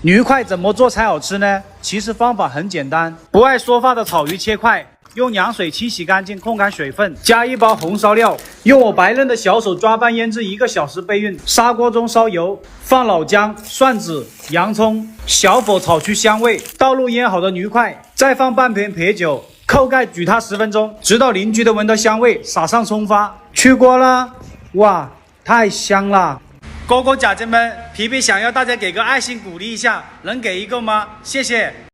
驴块怎么做才好吃呢？其实方法很简单，不爱说话的草鱼切块，用凉水清洗干净，控干水分，加1包红烧料，用我白嫩的小手抓拌腌制1个小时备孕。砂锅中烧油，放老姜、蒜子、洋葱，小火炒去香味，倒入腌好的驴块，再放半瓶啤酒，扣盖煮它10分钟，直到邻居都闻到香味，撒上葱花，去锅了。哇，太香了！哥哥姐姐们，皮皮想要大家给个爱心鼓励一下，能给一个吗？谢谢。